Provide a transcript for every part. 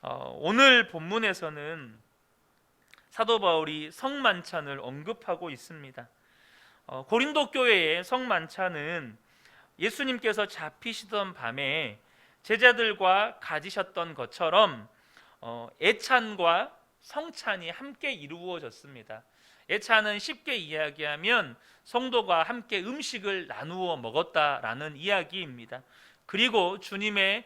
오늘 본문에서는 사도 바울이 성만찬을 언급하고 있습니다. 고린도 교회의 성만찬은 예수님께서 잡히시던 밤에 제자들과 가지셨던 것처럼 애찬과 성찬이 함께 이루어졌습니다. 애찬은 쉽게 이야기하면 성도가 함께 음식을 나누어 먹었다라는 이야기입니다. 그리고 주님의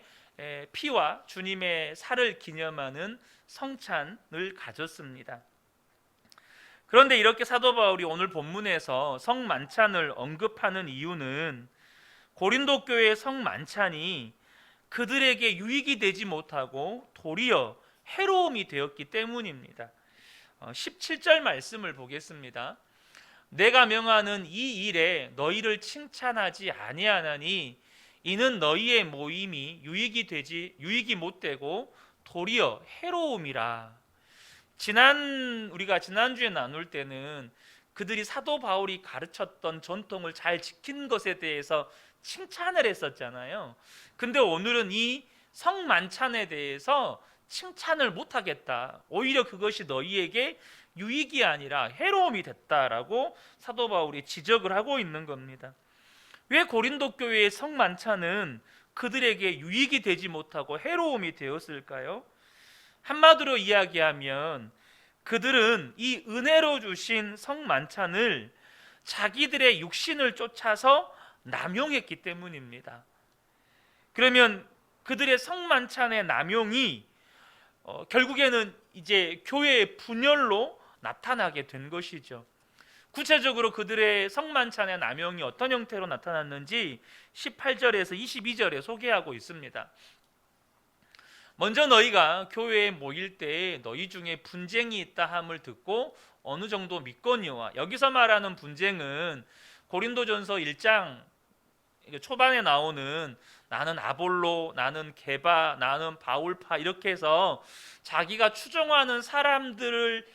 피와 주님의 살을 기념하는 성찬을 가졌습니다. 그런데 이렇게 사도 바울이 오늘 본문에서 성만찬을 언급하는 이유는 고린도 교회의 성만찬이 그들에게 유익이 되지 못하고 도리어 해로움이 되었기 때문입니다. 17절 말씀을 보겠습니다. 내가 명하는 이 일에 너희를 칭찬하지 아니하나니 이는 너희의 모임이 유익이 못되고 도리어 해로움이라. 우리가 지난주에 나눌 때는 그들이 사도 바울이 가르쳤던 전통을 잘 지킨 것에 대해서 칭찬을 했었잖아요. 근데 오늘은 이 성만찬에 대해서 칭찬을 못하겠다, 오히려 그것이 너희에게 유익이 아니라 해로움이 됐다라고 사도 바울이 지적을 하고 있는 겁니다. 왜 고린도 교회의 성만찬은 그들에게 유익이 되지 못하고 해로움이 되었을까요? 한마디로 이야기하면 그들은 이 은혜로 주신 성만찬을 자기들의 육신을 쫓아서 남용했기 때문입니다. 그러면 그들의 성만찬의 남용이 결국에는 이제 교회의 분열로 나타나게 된 것이죠. 구체적으로 그들의 성만찬의 남용이 어떤 형태로 나타났는지 18절에서 22절에 소개하고 있습니다. 먼저 너희가 교회에 모일 때에 너희 중에 분쟁이 있다 함을 듣고 어느 정도 믿거니와. 여기서 말하는 분쟁은 고린도전서 1장 초반에 나오는 나는 아볼로, 나는 게바, 나는 바울파 이렇게 해서 자기가 추종하는 사람들을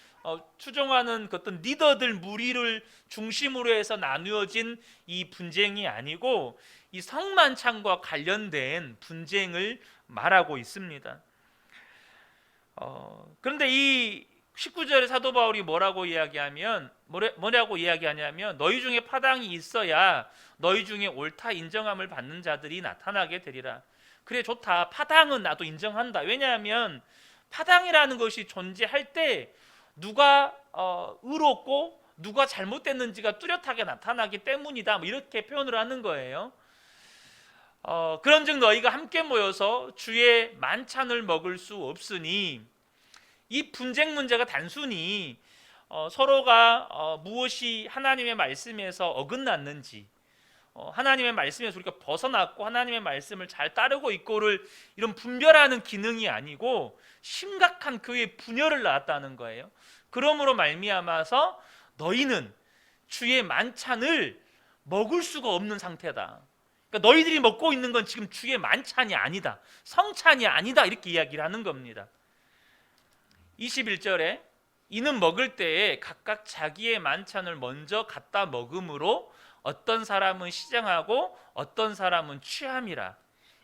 추종하는 어떤 리더들 무리를 중심으로 해서 나누어진 이 분쟁이 아니고 이 성만찬과 관련된 분쟁을 말하고 있습니다. 그런데 이 19절에 사도 바울이 뭐라고 이야기하냐면 너희 중에 파당이 있어야 너희 중에 옳다 인정함을 받는 자들이 나타나게 되리라. 그래, 좋다. 파당은 나도 인정한다. 왜냐하면 파당이라는 것이 존재할 때 누가 의롭고 누가 잘못됐는지가 뚜렷하게 나타나기 때문이다, 뭐 이렇게 표현을 하는 거예요. 그런즉 너희가 함께 모여서 주의 만찬을 먹을 수 없으니, 이 분쟁 문제가 단순히 서로가 무엇이 하나님의 말씀에서 어긋났는지, 하나님의 말씀에서 우리가 벗어났고 하나님의 말씀을 잘 따르고 있고를 이런 분별하는 기능이 아니고 심각한 교회의 분열을 낳았다는 거예요. 그러므로 말미암아서 너희는 주의 만찬을 먹을 수가 없는 상태다. 그러니까 너희들이 먹고 있는 건 지금 주의 만찬이 아니다, 성찬이 아니다, 이렇게 이야기를 하는 겁니다. 21절에 이는 먹을 때에 각각 자기의 만찬을 먼저 갖다 먹음으로 어떤 사람은 시장하고 어떤 사람은 취함이라.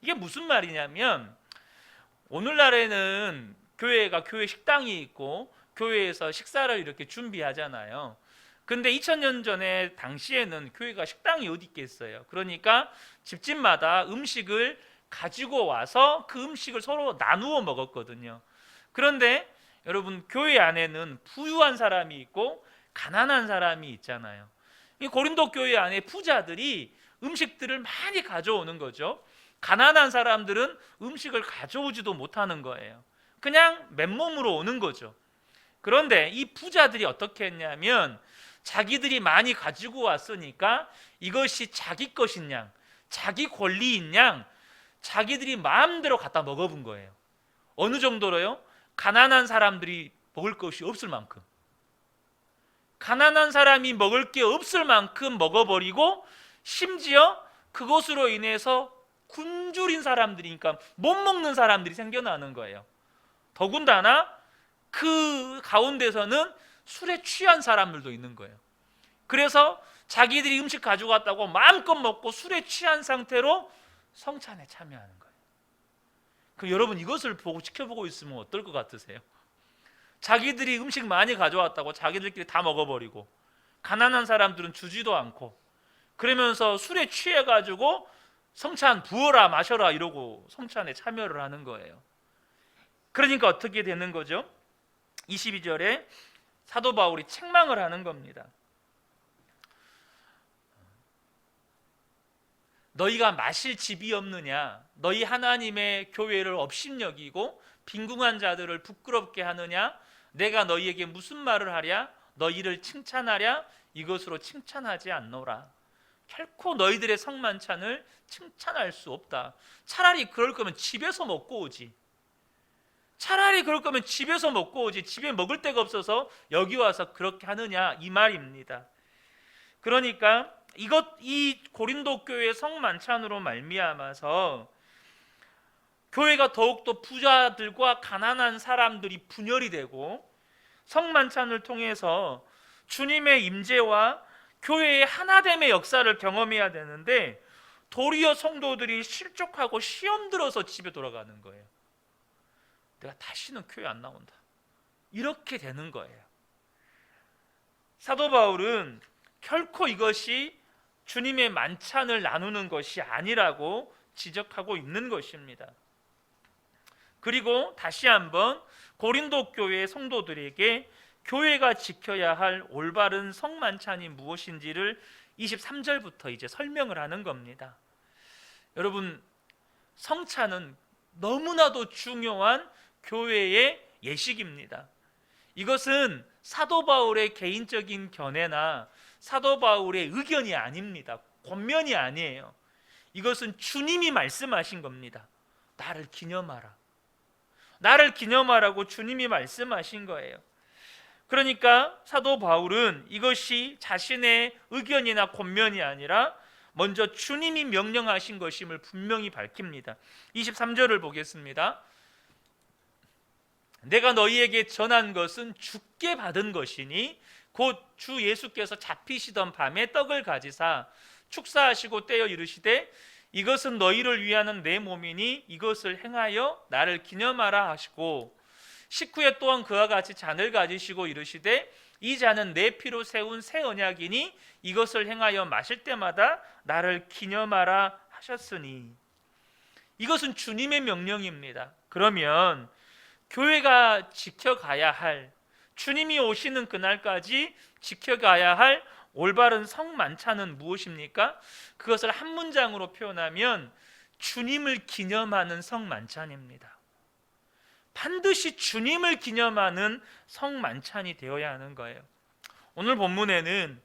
이게 무슨 말이냐면 오늘날에는 교회 식당이 있고 교회에서 식사를 이렇게 준비하잖아요. 근데 2000년 전에 당시에는 교회가 식당이 어디 있겠어요. 그러니까 집집마다 음식을 가지고 와서 그 음식을 서로 나누어 먹었거든요. 그런데 여러분, 교회 안에는 부유한 사람이 있고 가난한 사람이 있잖아요. 이 고린도 교회 안에 부자들이 음식들을 많이 가져오는 거죠. 가난한 사람들은 음식을 가져오지도 못하는 거예요. 그냥 맨몸으로 오는 거죠. 그런데 이 부자들이 어떻게 했냐면 자기들이 많이 가지고 왔으니까 이것이 자기 것인 양, 자기 권리인 양 자기들이 마음대로 갖다 먹어본 거예요. 어느 정도로요? 가난한 사람들이 먹을 것이 없을 만큼, 가난한 사람이 먹을 게 없을 만큼 먹어버리고, 심지어 그것으로 인해서 굶주린 사람들이니까 못 먹는 사람들이 생겨나는 거예요. 더군다나 그 가운데서는 술에 취한 사람들도 있는 거예요. 그래서 자기들이 음식 가지고 왔다고 마음껏 먹고 술에 취한 상태로 성찬에 참여하는 거예요. 그 여러분 이것을 보고 지켜보고 있으면 어떨 것 같으세요? 자기들이 음식 많이 가져왔다고 자기들끼리 다 먹어버리고 가난한 사람들은 주지도 않고 그러면서 술에 취해가지고 성찬 부어라 마셔라 이러고 성찬에 참여를 하는 거예요. 그러니까 어떻게 되는 거죠? 22절에 사도 바울이 책망을 하는 겁니다. 너희가 마실 집이 없느냐? 너희 하나님의 교회를 업신여기고 빈궁한 자들을 부끄럽게 하느냐? 내가 너희에게 무슨 말을 하랴? 너희를 칭찬하랴? 이것으로 칭찬하지 않노라. 결코 너희들의 성만찬을 칭찬할 수 없다. 차라리 그럴 거면 집에서 먹고 오지. 차라리 그럴 거면 집에서 먹고 오지. 집에 먹을 데가 없어서 여기 와서 그렇게 하느냐 이 말입니다. 그러니까 이 고린도 교회의 성만찬으로 말미암아서 교회가 더욱더 부자들과 가난한 사람들이 분열이 되고 성만찬을 통해서 주님의 임재와 교회의 하나됨의 역사를 경험해야 되는데 도리어 성도들이 실족하고 시험 들어서 집에 돌아가는 거예요. 내가 다시는 교회 안 나온다. 이렇게 되는 거예요. 사도 바울은 결코 이것이 주님의 만찬을 나누는 것이 아니라고 지적하고 있는 것입니다. 그리고 다시 한번 고린도 교회의 성도들에게 교회가 지켜야 할 올바른 성만찬이 무엇인지를 23절부터 이제 설명을 하는 겁니다. 여러분, 성찬은 너무나도 중요한 교회의 예식입니다. 이것은 사도 바울의 개인적인 견해나 사도 바울의 의견이 아닙니다. 권면이 아니에요. 이것은 주님이 말씀하신 겁니다. 나를 기념하라. 나를 기념하라고 주님이 말씀하신 거예요. 그러니까 사도 바울은 이것이 자신의 의견이나 권면이 아니라 먼저 주님이 명령하신 것임을 분명히 밝힙니다. 23절을 보겠습니다. 내가 너희에게 전한 것은 주께 받은 것이니 곧 주 예수께서 잡히시던 밤에 떡을 가지사 축사하시고 떼어 이르시되 이것은 너희를 위하는 내 몸이니 이것을 행하여 나를 기념하라 하시고 식후에 또한 그와 같이 잔을 가지시고 이르시되 이 잔은 내 피로 세운 새 언약이니 이것을 행하여 마실 때마다 나를 기념하라 하셨으니 이것은 주님의 명령입니다. 그러면 교회가 지켜가야 할 주님이 오시는 그날까지 지켜가야 할 올바른 성만찬은 무엇입니까? 그것을 한 문장으로 표현하면 주님을 기념하는 성만찬입니다. 반드시 주님을 기념하는 성만찬이 되어야 하는 거예요. 오늘 본문에는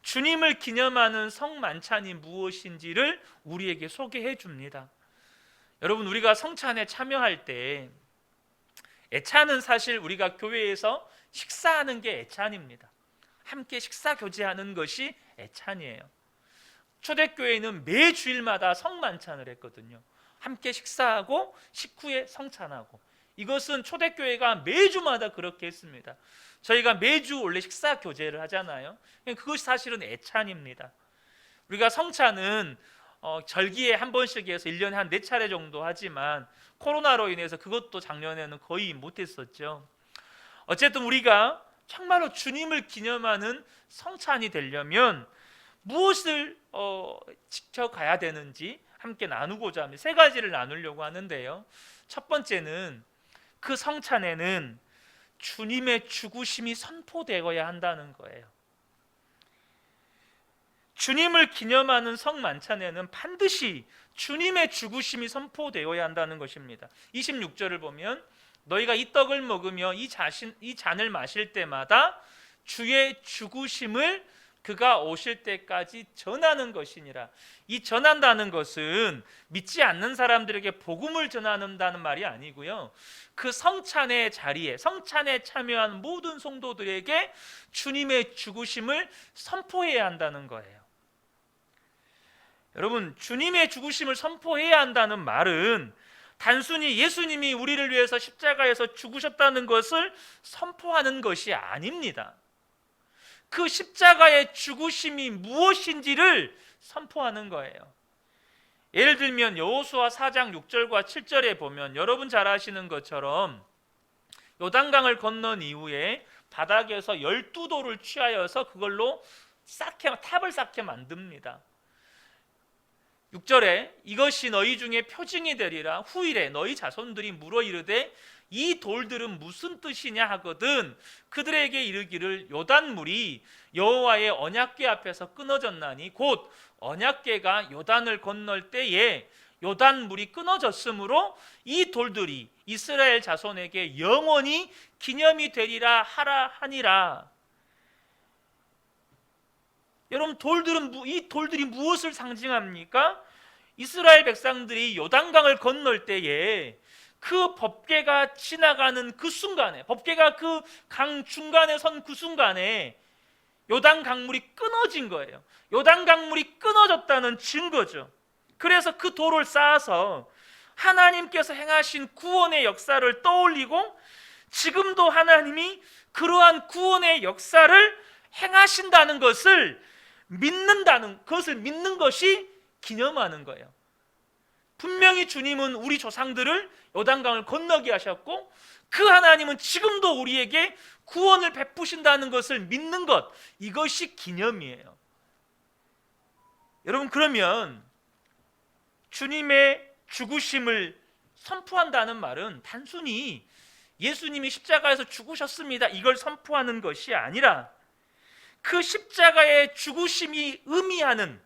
주님을 기념하는 성만찬이 무엇인지를 우리에게 소개해 줍니다. 여러분, 우리가 성찬에 참여할 때 애찬은 사실 우리가 교회에서 식사하는 게 애찬입니다. 함께 식사 교제하는 것이 애찬이에요. 초대교회는 매 주일마다 성만찬을 했거든요. 함께 식사하고 식후에 성찬하고 이것은 초대교회가 매주마다 그렇게 했습니다. 저희가 매주 원래 식사 교제를 하잖아요. 그것이 사실은 애찬입니다. 우리가 성찬은 절기에 한 번씩 해서 1년에 한 4차례 정도 하지만 코로나로 인해서 그것도 작년에는 거의 못했었죠. 어쨌든 우리가 정말로 주님을 기념하는 성찬이 되려면 무엇을 지켜가야 되는지 함께 나누고자 합니다. 3가지를 나누려고 하는데요. 첫 번째는 그 성찬에는 주님의 죽으심이 선포되어야 한다는 거예요. 주님을 기념하는 성만찬에는 반드시 주님의 죽으심이 선포되어야 한다는 것입니다. 26절을 보면 너희가 이 떡을 먹으며 이 잔을 마실 때마다 주의 죽으심을 그가 오실 때까지 전하는 것이니라. 이 전한다는 것은 믿지 않는 사람들에게 복음을 전한다는 말이 아니고요. 그 성찬의 자리에 성찬에 참여한 모든 성도들에게 주님의 죽으심을 선포해야 한다는 거예요. 여러분, 주님의 죽으심을 선포해야 한다는 말은 단순히 예수님이 우리를 위해서 십자가에서 죽으셨다는 것을 선포하는 것이 아닙니다. 그 십자가의 죽으심이 무엇인지를 선포하는 거예요. 예를 들면 여호수아 4장 6절과 7절에 보면 여러분 잘 아시는 것처럼 요단강을 건넌 이후에 바닥에서 12돌을 취하여서 그걸로 탑을 쌓게 만듭니다. 6절에 이것이 너희 중에 표징이 되리라. 후일에 너희 자손들이 물어 이르되 이 돌들은 무슨 뜻이냐 하거든 그들에게 이르기를 요단물이 여호와의 언약궤 앞에서 끊어졌나니 곧 언약궤가 요단을 건널 때에 요단물이 끊어졌으므로 이 돌들이 이스라엘 자손에게 영원히 기념이 되리라 하라 하니라. 여러분, 이 돌들이 무엇을 상징합니까? 이스라엘 백성들이 요단강을 건널 때에 그 법궤가 지나가는 그 순간에, 법궤가 그 강 중간에 선 그 순간에 요단 강물이 끊어진 거예요. 요단 강물이 끊어졌다는 증거죠. 그래서 그 돌을 쌓아서 하나님께서 행하신 구원의 역사를 떠올리고 지금도 하나님이 그러한 구원의 역사를 행하신다는 것을 믿는 것이 기념하는 거예요. 분명히 주님은 우리 조상들을 요단강을 건너게 하셨고 그 하나님은 지금도 우리에게 구원을 베푸신다는 것을 믿는 것, 이것이 기념이에요. 여러분, 그러면 주님의 죽으심을 선포한다는 말은 단순히 예수님이 십자가에서 죽으셨습니다, 이걸 선포하는 것이 아니라 그 십자가의 죽으심이 의미하는,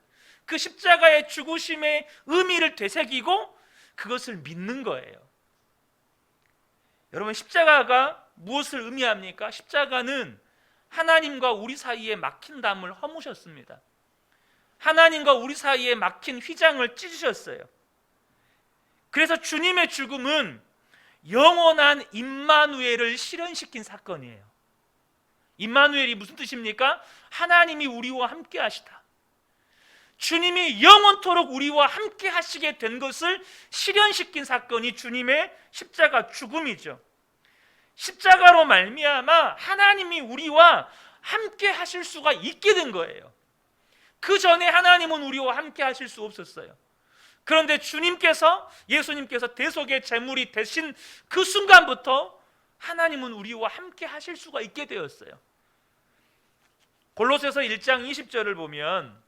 그 십자가의 죽으심의 의미를 되새기고 그것을 믿는 거예요. 여러분, 십자가가 무엇을 의미합니까? 십자가는 하나님과 우리 사이에 막힌 담을 허무셨습니다. 하나님과 우리 사이에 막힌 휘장을 찢으셨어요. 그래서 주님의 죽음은 영원한 임마누엘을 실현시킨 사건이에요. 임마누엘이 무슨 뜻입니까? 하나님이 우리와 함께 하시다. 주님이 영원토록 우리와 함께 하시게 된 것을 실현시킨 사건이 주님의 십자가 죽음이죠. 십자가로 말미암아 하나님이 우리와 함께 하실 수가 있게 된 거예요. 그 전에 하나님은 우리와 함께 하실 수 없었어요. 그런데 예수님께서 대속의 제물이 되신 그 순간부터 하나님은 우리와 함께 하실 수가 있게 되었어요. 골로새서 1장 20절을 보면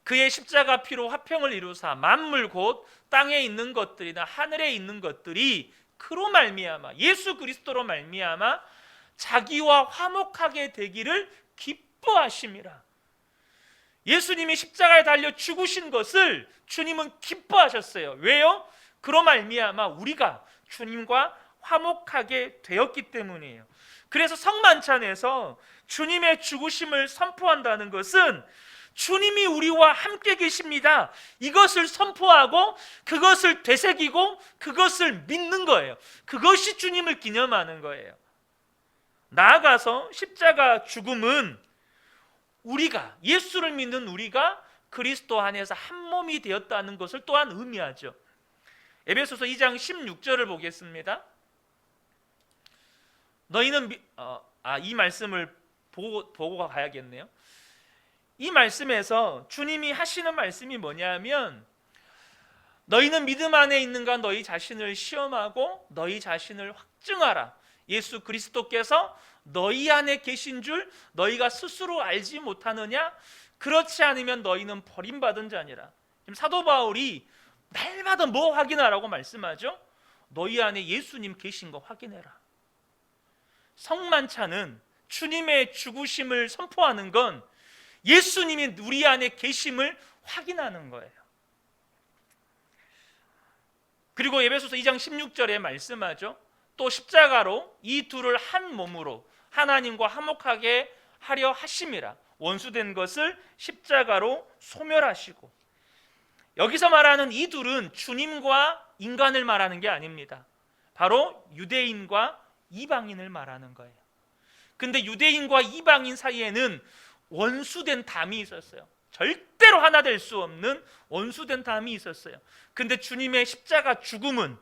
그의 십자가 피로 화평을 이루사 만물 곧 땅에 있는 것들이나 하늘에 있는 것들이 그로 말미암아, 예수 그리스도로 말미암아 자기와 화목하게 되기를 기뻐하심이라. 예수님이 십자가에 달려 죽으신 것을 주님은 기뻐하셨어요. 왜요? 그로 말미암아 우리가 주님과 화목하게 되었기 때문이에요. 그래서 성만찬에서 주님의 죽으심을 선포한다는 것은 주님이 우리와 함께 계십니다, 이것을 선포하고 그것을 되새기고 그것을 믿는 거예요. 그것이 주님을 기념하는 거예요. 나아가서 십자가 죽음은 예수를 믿는 우리가 그리스도 안에서 한 몸이 되었다는 것을 또한 의미하죠. 에베소서 2장 16절을 보겠습니다. 너희는 이 말씀을 보고 가야겠네요. 이 말씀에서 주님이 하시는 말씀이 뭐냐면 너희는 믿음 안에 있는가 너희 자신을 시험하고 너희 자신을 확증하라. 예수 그리스도께서 너희 안에 계신 줄 너희가 스스로 알지 못하느냐? 그렇지 않으면 너희는 버림받은 자니라. 지금 사도 바울이 날마다 뭐 확인하라고 말씀하죠? 너희 안에 예수님 계신 거 확인해라. 성만찬은 주님의 죽으심을 선포하는 건 예수님이 우리 안에 계심을 확인하는 거예요. 그리고 에베소서 2장 16절에 말씀하죠. 또 십자가로 이 둘을 한 몸으로 하나님과 화목하게 하려 하심이라. 원수된 것을 십자가로 소멸하시고. 여기서 말하는 이 둘은 주님과 인간을 말하는 게 아닙니다. 바로 유대인과 이방인을 말하는 거예요. 근데 유대인과 이방인 사이에는 원수된 담이 있었어요. 절대로 하나 될 수 없는 원수된 담이 있었어요. 근데 주님의 십자가 죽음은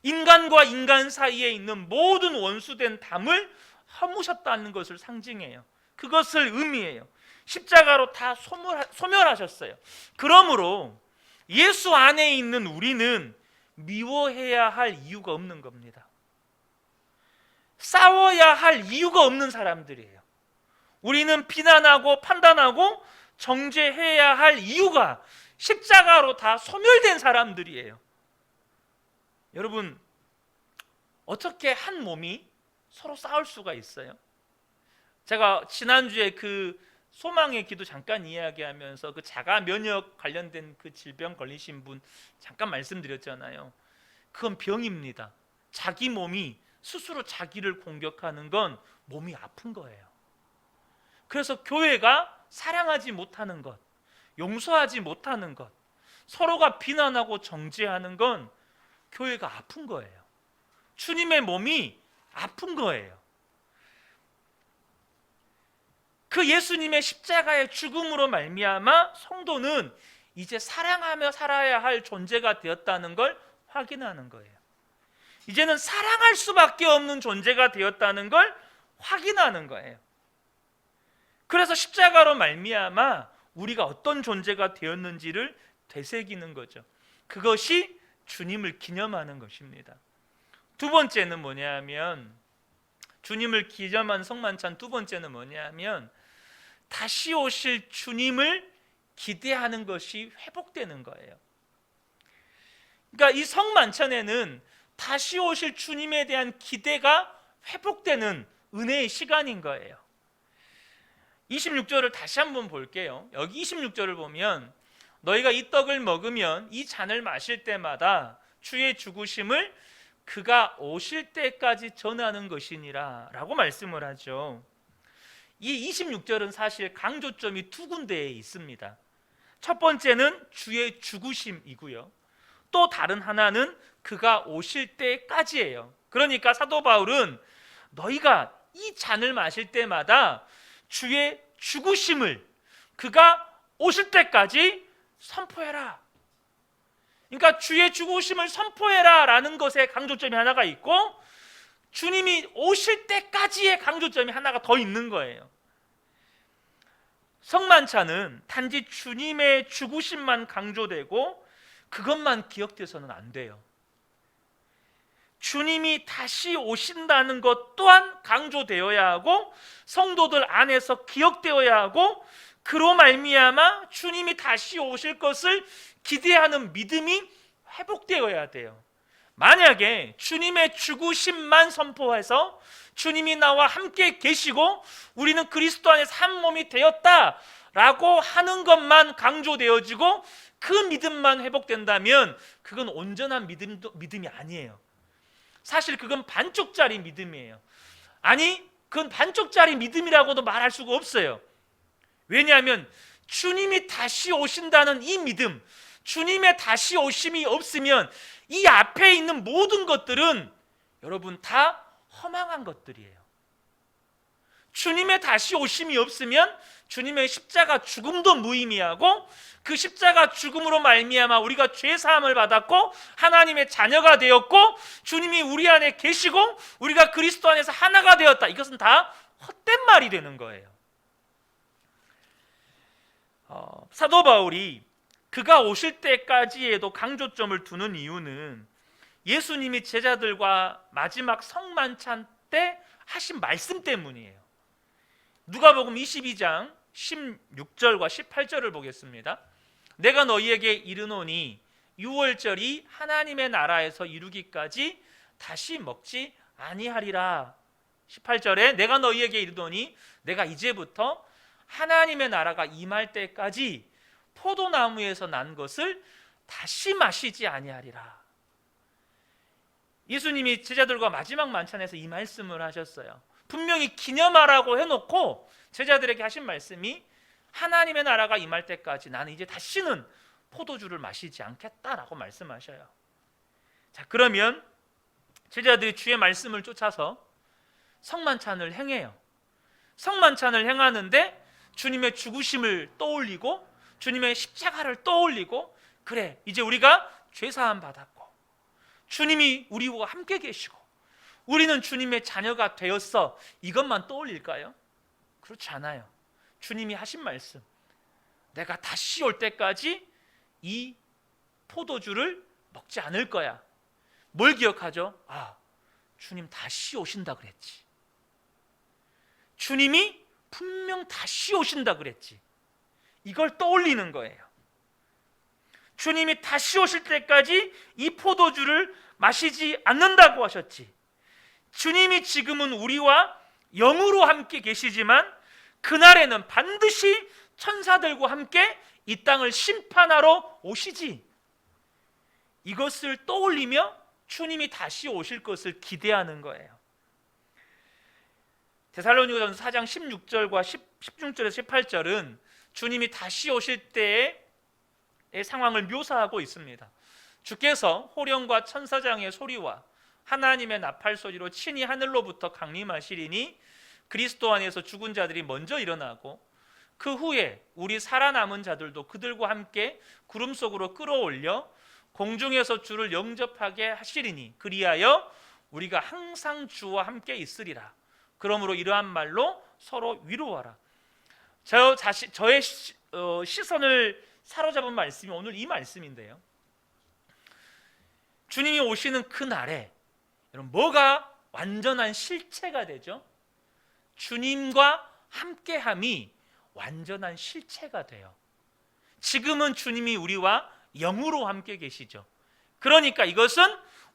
인간과 인간 사이에 있는 모든 원수된 담을 허무셨다는 것을 상징해요. 그것을 의미해요. 십자가로 다 소멸하셨어요. 그러므로 예수 안에 있는 우리는 미워해야 할 이유가 없는 겁니다. 싸워야 할 이유가 없는 사람들이에요. 우리는 비난하고 판단하고 정죄해야 할 이유가 십자가로 다 소멸된 사람들이에요. 여러분, 어떻게 한 몸이 서로 싸울 수가 있어요? 제가 지난주에 그 소망의 기도 잠깐 이야기하면서 그 자가 면역 관련된 그 질병 걸리신 분 잠깐 말씀드렸잖아요. 그건 병입니다. 자기 몸이 스스로 자기를 공격하는 건 몸이 아픈 거예요. 그래서 교회가 사랑하지 못하는 것, 용서하지 못하는 것, 서로가 비난하고 정죄하는 건 교회가 아픈 거예요. 주님의 몸이 아픈 거예요. 그 예수님의 십자가의 죽음으로 말미암아 성도는 이제 사랑하며 살아야 할 존재가 되었다는 걸 확인하는 거예요. 이제는 사랑할 수밖에 없는 존재가 되었다는 걸 확인하는 거예요. 그래서 십자가로 말미암아 우리가 어떤 존재가 되었는지를 되새기는 거죠. 그것이 주님을 기념하는 것입니다. 두 번째는 뭐냐면, 주님을 기념한 성만찬 두 번째는 뭐냐면, 다시 오실 주님을 기대하는 것이 회복되는 거예요. 그러니까 이 성만찬에는 다시 오실 주님에 대한 기대가 회복되는 은혜의 시간인 거예요. 26절을 다시 한번 볼게요. 여기 26절을 보면, 너희가 이 떡을 먹으면 이 잔을 마실 때마다 주의 죽으심을 그가 오실 때까지 전하는 것이니라 라고 말씀을 하죠. 이 26절은 사실 강조점이 두 군데에 있습니다. 첫 번째는 주의 죽으심이고요, 또 다른 하나는 그가 오실 때까지예요. 그러니까 사도 바울은 너희가 이 잔을 마실 때마다 주의 죽으심을 그가 오실 때까지 선포해라. 그러니까 주의 죽으심을 선포해라 라는 것에 강조점이 하나가 있고, 주님이 오실 때까지의 강조점이 하나가 더 있는 거예요. 성만찬은 단지 주님의 죽으심만 강조되고 그것만 기억돼서는 안 돼요. 주님이 다시 오신다는 것 또한 강조되어야 하고, 성도들 안에서 기억되어야 하고, 그로 말미암아 주님이 다시 오실 것을 기대하는 믿음이 회복되어야 돼요. 만약에 주님의 죽으심만 선포해서 주님이 나와 함께 계시고 우리는 그리스도 안에서 한 몸이 되었다라고 하는 것만 강조되어지고 그 믿음만 회복된다면 그건 온전한 믿음이 아니에요. 사실 그건 반쪽짜리 믿음이에요. 아니, 그건 반쪽짜리 믿음이라고도 말할 수가 없어요. 왜냐하면 주님이 다시 오신다는 이 믿음, 주님의 다시 오심이 없으면 이 앞에 있는 모든 것들은 여러분 다 허망한 것들이에요. 주님의 다시 오심이 없으면 주님의 십자가 죽음도 무의미하고, 그 십자가 죽음으로 말미암아 우리가 죄 사함을 받았고 하나님의 자녀가 되었고 주님이 우리 안에 계시고 우리가 그리스도 안에서 하나가 되었다, 이것은 다 헛된 말이 되는 거예요. 사도 바울이 그가 오실 때까지에도 강조점을 두는 이유는 예수님이 제자들과 마지막 성만찬 때 하신 말씀 때문이에요. 누가복음 22장 16절과 18절을 보겠습니다. 내가 너희에게 이르노니 유월절이 하나님의 나라에서 이루기까지 다시 먹지 아니하리라. 18절에 내가 너희에게 이르노니 내가 이제부터 하나님의 나라가 임할 때까지 포도나무에서 난 것을 다시 마시지 아니하리라. 예수님이 제자들과 마지막 만찬에서 이 말씀을 하셨어요. 분명히 기념하라고 해놓고 제자들에게 하신 말씀이 하나님의 나라가 임할 때까지 나는 이제 다시는 포도주를 마시지 않겠다라고 말씀하셔요. 자, 그러면 제자들이 주의 말씀을 쫓아서 성만찬을 행해요. 성만찬을 행하는데 주님의 죽으심을 떠올리고 주님의 십자가를 떠올리고, 그래 이제 우리가 죄사함 받았고 주님이 우리와 함께 계시고 우리는 주님의 자녀가 되었어, 이것만 떠올릴까요? 그렇지 않아요. 주님이 하신 말씀, 내가 다시 올 때까지 이 포도주를 먹지 않을 거야. 뭘 기억하죠? 아, 주님 다시 오신다 그랬지. 주님이 분명 다시 오신다 그랬지. 이걸 떠올리는 거예요. 주님이 다시 오실 때까지 이 포도주를 마시지 않는다고 하셨지. 주님이 지금은 우리와 영으로 함께 계시지만 그날에는 반드시 천사들과 함께 이 땅을 심판하러 오시지. 이것을 떠올리며 주님이 다시 오실 것을 기대하는 거예요. 데살로니가전서 4장 16절과 16절에서 18절은 주님이 다시 오실 때의 상황을 묘사하고 있습니다. 주께서 호령과 천사장의 소리와 하나님의 나팔 소리로 친히 하늘로부터 강림하시리니 그리스도 안에서 죽은 자들이 먼저 일어나고 그 후에 우리 살아남은 자들도 그들과 함께 구름 속으로 끌어올려 공중에서 주를 영접하게 하시리니 그리하여 우리가 항상 주와 함께 있으리라. 그러므로 이러한 말로 서로 위로하라. 저의 시선을 사로잡은 말씀이 오늘 이 말씀인데요. 주님이 오시는 그 날에 여러분 뭐가 완전한 실체가 되죠? 주님과 함께함이 완전한 실체가 돼요. 지금은 주님이 우리와 영으로 함께 계시죠. 그러니까 이것은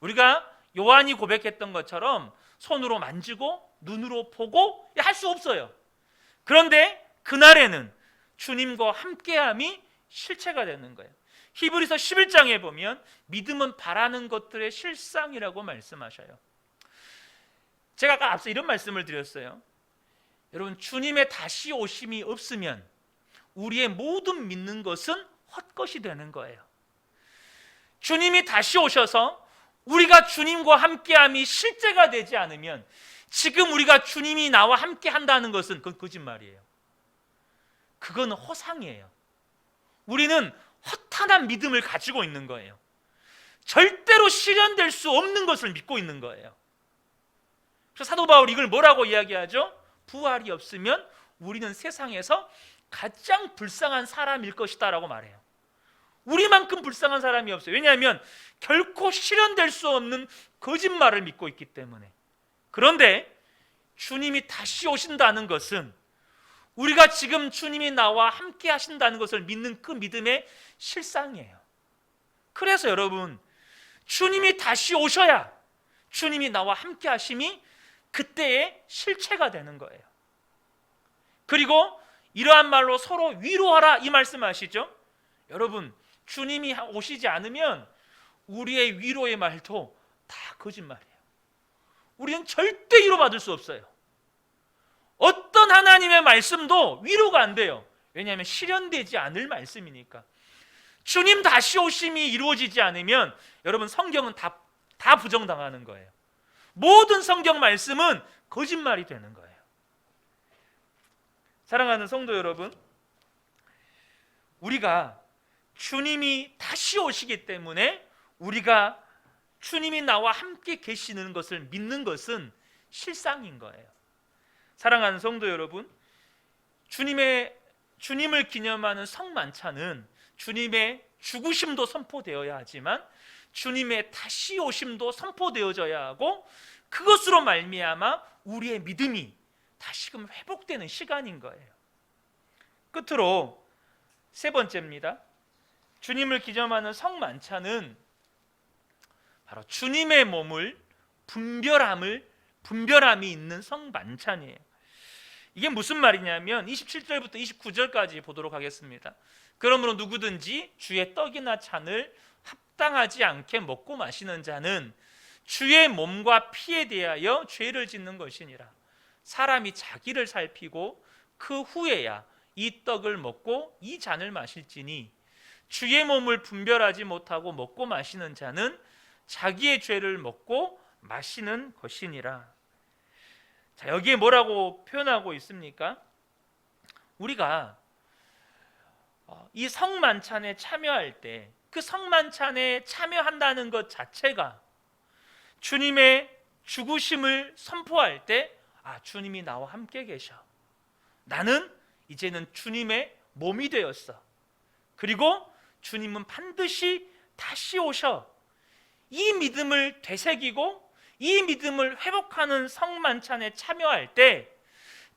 우리가 요한이 고백했던 것처럼 손으로 만지고 눈으로 보고 할 수 없어요. 그런데 그날에는 주님과 함께함이 실체가 되는 거예요. 히브리서 11장에 보면 믿음은 바라는 것들의 실상이라고 말씀하셔요. 제가 아까 앞서 이런 말씀을 드렸어요. 여러분, 주님의 다시 오심이 없으면 우리의 모든 믿는 것은 헛것이 되는 거예요. 주님이 다시 오셔서 우리가 주님과 함께함이 실제가 되지 않으면 지금 우리가 주님이 나와 함께 한다는 것은 그건 거짓말이에요. 그건 허상이에요. 우리는 허탄한 믿음을 가지고 있는 거예요. 절대로 실현될 수 없는 것을 믿고 있는 거예요. 그래서 사도 바울이 이걸 뭐라고 이야기하죠? 부활이 없으면 우리는 세상에서 가장 불쌍한 사람일 것이다 라고 말해요. 우리만큼 불쌍한 사람이 없어요. 왜냐하면 결코 실현될 수 없는 거짓말을 믿고 있기 때문에. 그런데 주님이 다시 오신다는 것은 우리가 지금 주님이 나와 함께 하신다는 것을 믿는 그 믿음의 실상이에요. 그래서 여러분, 주님이 다시 오셔야 주님이 나와 함께 하심이 그때의 실체가 되는 거예요. 그리고 이러한 말로 서로 위로하라 이 말씀하시죠. 여러분, 주님이 오시지 않으면 우리의 위로의 말도 다 거짓말이에요. 우리는 절대 위로받을 수 없어요. 어떤 하나님의 말씀도 위로가 안 돼요. 왜냐하면 실현되지 않을 말씀이니까. 주님 다시 오심이 이루어지지 않으면 여러분 성경은 다 부정당하는 거예요. 모든 성경 말씀은 거짓말이 되는 거예요. 사랑하는 성도 여러분, 우리가 주님이 다시 오시기 때문에 우리가 주님이 나와 함께 계시는 것을 믿는 것은 실상인 거예요. 사랑하는 성도 여러분, 주님을 기념하는 성만찬은 주님의 죽으심도 선포되어야 하지만 주님의 다시 오심도 선포되어져야 하고 그것으로 말미암아 우리의 믿음이 다시금 회복되는 시간인 거예요. 끝으로 세 번째입니다. 주님을 기념하는 성만찬은 바로 주님의 몸을 분별함이 있는 성만찬이에요. 이게 무슨 말이냐면 27절부터 29절까지 보도록 하겠습니다. 그러므로 누구든지 주의 떡이나 잔을 합당하지 않게 먹고 마시는 자는 주의 몸과 피에 대하여 죄를 짓는 것이니라. 사람이 자기를 살피고 그 후에야 이 떡을 먹고 이 잔을 마실지니 주의 몸을 분별하지 못하고 먹고 마시는 자는 자기의 죄를 먹고 마시는 것이니라. 자, 여기에 뭐라고 표현하고 있습니까? 우리가 이 성만찬에 참여할 때 그 성만찬에 참여한다는 것 자체가 주님의 죽으심을 선포할 때 주님이 나와 함께 계셔. 나는 이제는 주님의 몸이 되었어. 그리고 주님은 반드시 다시 오셔 이 믿음을 되새기고 이 믿음을 회복하는 성만찬에 참여할 때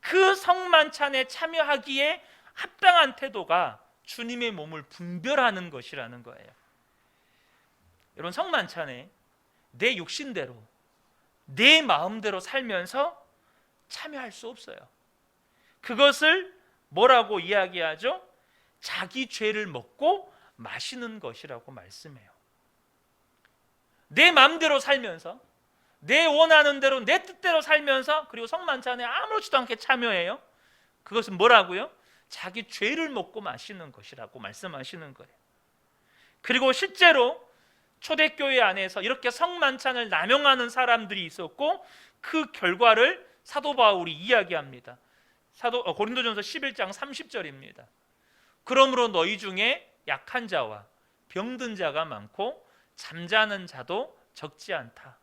그 성만찬에 참여하기에 합당한 태도가 주님의 몸을 분별하는 것이라는 거예요. 여러분, 성만찬에 내 육신대로 내 마음대로 살면서 참여할 수 없어요. 그것을 뭐라고 이야기하죠? 자기 죄를 먹고 마시는 것이라고 말씀해요. 내 마음대로 살면서 내 원하는 대로 내 뜻대로 살면서 그리고 성만찬에 아무렇지도 않게 참여해요. 그것은 뭐라고요? 자기 죄를 먹고 마시는 것이라고 말씀하시는 거예요. 그리고 실제로 초대교회 안에서 이렇게 성만찬을 남용하는 사람들이 있었고 그 결과를 사도 바울이 이야기합니다. 고린도전서 11장 30절입니다. 그러므로 너희 중에 약한 자와 병든 자가 많고 잠자는 자도 적지 않다.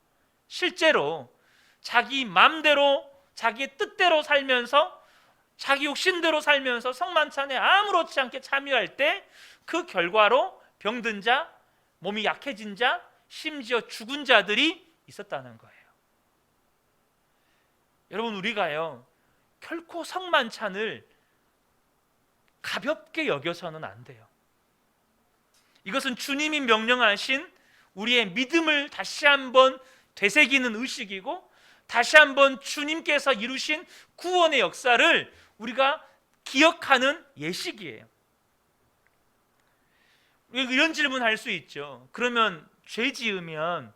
실제로 자기 마음대로 자기 뜻대로 살면서 자기 욕심대로 살면서 성만찬에 아무렇지 않게 참여할 때 그 결과로 병든 자, 몸이 약해진 자, 심지어 죽은 자들이 있었다는 거예요. 여러분, 우리가요 결코 성만찬을 가볍게 여겨서는 안 돼요. 이것은 주님이 명령하신 우리의 믿음을 다시 한번 되새기는 의식이고 다시 한번 주님께서 이루신 구원의 역사를 우리가 기억하는 예식이에요. 이런 질문할 수 있죠. 그러면 죄 지으면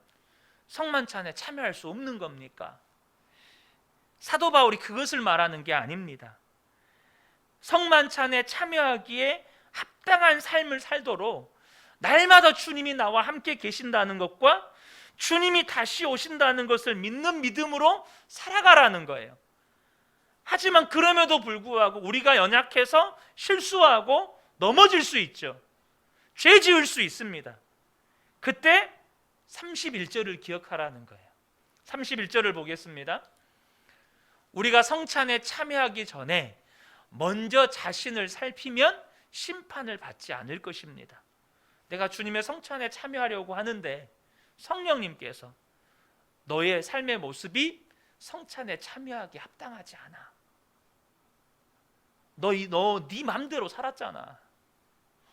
성만찬에 참여할 수 없는 겁니까? 사도 바울이 그것을 말하는 게 아닙니다. 성만찬에 참여하기에 합당한 삶을 살도록 날마다 주님이 나와 함께 계신다는 것과 주님이 다시 오신다는 것을 믿는 믿음으로 살아가라는 거예요. 하지만 그럼에도 불구하고 우리가 연약해서 실수하고 넘어질 수 있죠. 죄 지을 수 있습니다. 그때 31절을 기억하라는 거예요. 31절을 보겠습니다. 우리가 성찬에 참여하기 전에 먼저 자신을 살피면 심판을 받지 않을 것입니다. 내가 주님의 성찬에 참여하려고 하는데 성령님께서 너의 삶의 모습이 성찬에 참여하기 합당하지 않아. 너 네 맘대로 살았잖아.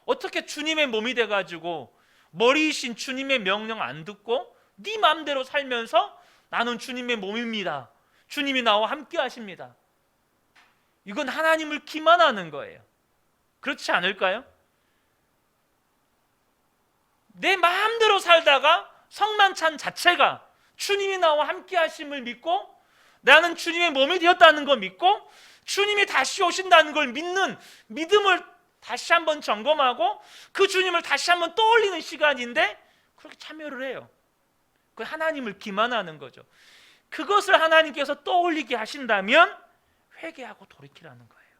어떻게 주님의 몸이 돼가지고 머리이신 주님의 명령 안 듣고 네 맘대로 살면서 나는 주님의 몸입니다. 주님이 나와 함께 하십니다. 이건 하나님을 기만하는 거예요. 그렇지 않을까요? 내 마음대로 살다가 성만찬 자체가 주님이 나와 함께 하심을 믿고 나는 주님의 몸이 되었다는 걸 믿고 주님이 다시 오신다는 걸 믿는 믿음을 다시 한번 점검하고 그 주님을 다시 한번 떠올리는 시간인데 그렇게 참여를 해요. 그 하나님을 기만하는 거죠. 그것을 하나님께서 떠올리게 하신다면 회개하고 돌이키라는 거예요.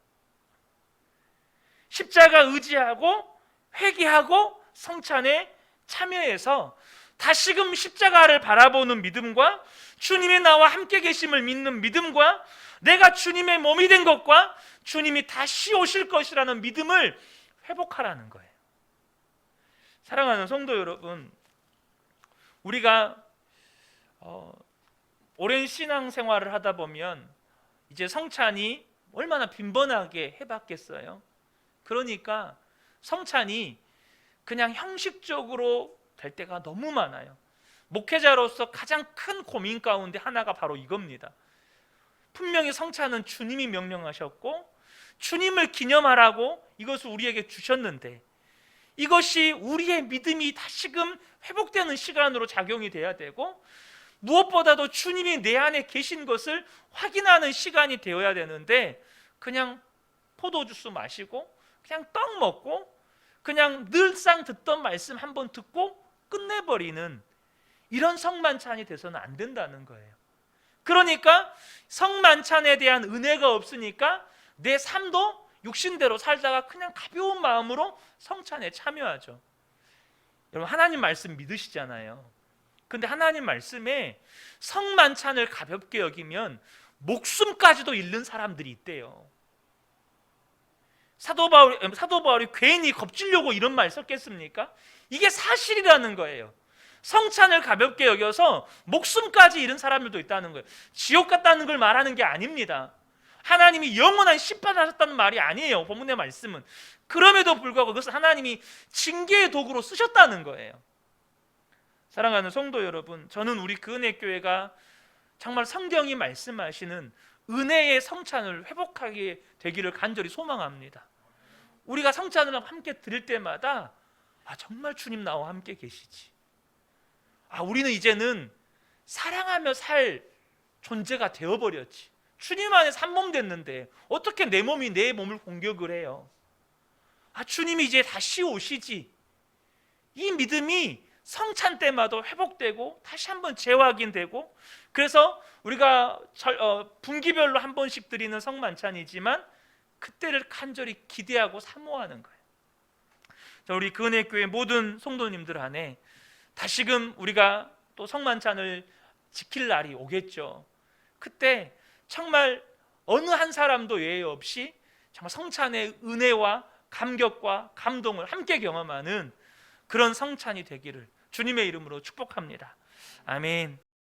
십자가 의지하고 회개하고 성찬에 참여해서 다시금 십자가를 바라보는 믿음과 주님이 나와 함께 계심을 믿는 믿음과 내가 주님의 몸이 된 것과 주님이 다시 오실 것이라는 믿음을 회복하라는 거예요. 사랑하는 성도 여러분, 우리가 오랜 신앙생활을 하다 보면 이제 성찬이 얼마나 빈번하게 해봤겠어요. 그러니까 성찬이 그냥 형식적으로 될 때가 너무 많아요. 목회자로서 가장 큰 고민 가운데 하나가 바로 이겁니다. 분명히 성찬은 주님이 명령하셨고 주님을 기념하라고 이것을 우리에게 주셨는데 이것이 우리의 믿음이 다시금 회복되는 시간으로 작용이 돼야 되고 무엇보다도 주님이 내 안에 계신 것을 확인하는 시간이 되어야 되는데 그냥 포도주스 마시고 그냥 떡 먹고 그냥 늘상 듣던 말씀 한번 듣고 끝내버리는 이런 성만찬이 돼서는 안 된다는 거예요. 그러니까 성만찬에 대한 은혜가 없으니까 내 삶도 육신대로 살다가 그냥 가벼운 마음으로 성찬에 참여하죠. 여러분, 하나님 말씀 믿으시잖아요. 근데 하나님 말씀에 성만찬을 가볍게 여기면 목숨까지도 잃는 사람들이 있대요. 사도 바울이 괜히 겁주려고 이런 말 썼겠습니까? 이게 사실이라는 거예요. 성찬을 가볍게 여겨서 목숨까지 잃은 사람들도 있다는 거예요. 지옥 갔다는 걸 말하는 게 아닙니다. 하나님이 영원한 심판하셨다는 말이 아니에요. 본문의 말씀은. 그럼에도 불구하고 그것을 하나님이 징계의 도구로 쓰셨다는 거예요. 사랑하는 성도 여러분, 저는 우리 그은혜교회가 정말 성경이 말씀하시는 은혜의 성찬을 회복하게 되기를 간절히 소망합니다. 우리가 성찬을 함께 드릴 때마다 정말 주님 나와 함께 계시지. 우리는 이제는 사랑하며 살 존재가 되어버렸지. 주님 안에서 한 몸 됐는데 어떻게 내 몸이 내 몸을 공격을 해요? 주님이 이제 다시 오시지. 이 믿음이 성찬 때마다 회복되고 다시 한번 재확인되고, 그래서 우리가 분기별로 한 번씩 드리는 성만찬이지만 그때를 간절히 기대하고 사모하는 거예요. 우리 그은혜교회 모든 성도님들 안에 다시금 우리가 또 성만찬을 지킬 날이 오겠죠. 그때 정말 어느 한 사람도 예외 없이 정말 성찬의 은혜와 감격과 감동을 함께 경험하는 그런 성찬이 되기를 주님의 이름으로 축복합니다. 아멘.